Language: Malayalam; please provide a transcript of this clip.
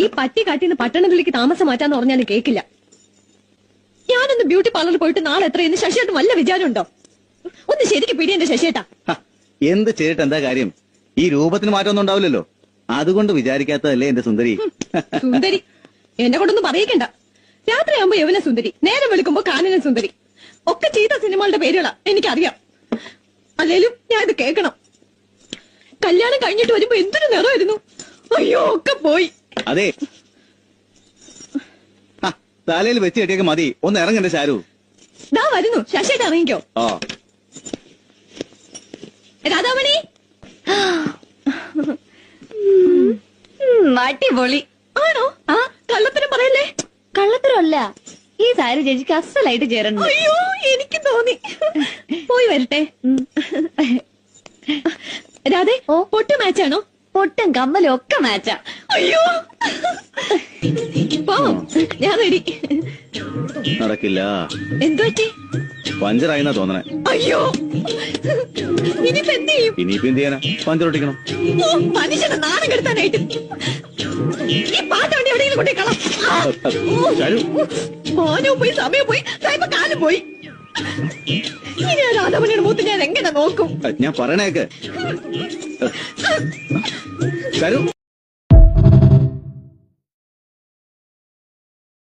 ഈ പട്ടി കാട്ടിന്ന് പട്ടണത്തിലേക്ക് താമസം മാറ്റാന്ന് പറഞ്ഞാലും കേക്കില്ല. ഞാനൊന്ന് ബ്യൂട്ടി പാർലറിൽ പോയിട്ട് നാളെ എത്രയെന്ന് ശശിയേട്ടൻ വല്ല വിചാരമുണ്ടോ? ഒന്ന് ശരിക്ക് പിടി എന്റെ ശശിയേട്ടാ. എന്ത് ചെയ്തിട്ട് എന്താ കാര്യം? ഈ രൂപത്തിന് മാറ്റമൊന്നും ഉണ്ടാവില്ലല്ലോ. അതുകൊണ്ട് വിചാരിക്കാത്തതല്ലേ എന്റെ സുന്ദരി. സുന്ദരി എന്നെ കൊണ്ടൊന്നും പറയിക്കണ്ട. രാത്രിയാകുമ്പോ യവന സുന്ദരി, നേരം വെളുക്കുമ്പോ കാനന സുന്ദരി, ഒക്കെ ചെയ്ത സിനിമകളുടെ പേരുകളാ എനിക്കറിയാം. അല്ലേലും ഞാൻ ഇത് കേൾക്കണം. കല്യാണം കഴിഞ്ഞിട്ട് വരുമ്പോ എന്തൊരു നിറമായിരുന്നു. അയ്യോ ഒക്കെ പോയി. അതെ, തലയിൽ വെച്ച് കെട്ടിയൊക്കെ മതി. ഒന്ന് ഇറങ്ങണ്ടേ ശാരു? ദാ വരുന്നു. ശശിയേട്ട ഇറങ്ങിക്കോ. രാധാമണി അടിപൊളി ആണോ? ആ കള്ളത്തരം പറയല്ലേ. കള്ളത്തരമല്ല, ഈ സാരി ചേച്ചിക്ക് അസലായിട്ട് ചേരണം. അയ്യോ എനിക്ക് തോന്നി. പോയി വരട്ടെ. രാധേ, പൊട്ട് മാച്ചാണോ? പൊട്ടും കമ്മലും ഒക്കെ മാച്ചാ. അയ്യോ ഞാൻ റെഡി. നടക്കില്ല. എന്തു പറ്റി? പഞ്ചറായിന്നാ തോന്നണേ. അയ്യോ ഇനിയിപ്പോ എന്ത് ചെയ്യും? ഇനിയിപ്പോ എന്ത് ചെയ്യാനാ? പഞ്ചറൊട്ടിക്കണം. മനുഷ്യനെ നാണം കെടുത്താനായിട്ട് ഈ പാട്ട് വണ്ടി എവിടെയെങ്കിലും കൊണ്ടേ കളാം. മോനും പോയി, സമയം പോയി, ഇപ്പൊ കാലം പോയി. ഇനി ആ രാധാമണിയുടെ മൂത്ത് ഞാൻ എങ്ങനെ നോക്കും? ഞാൻ പറയണേക്ക്.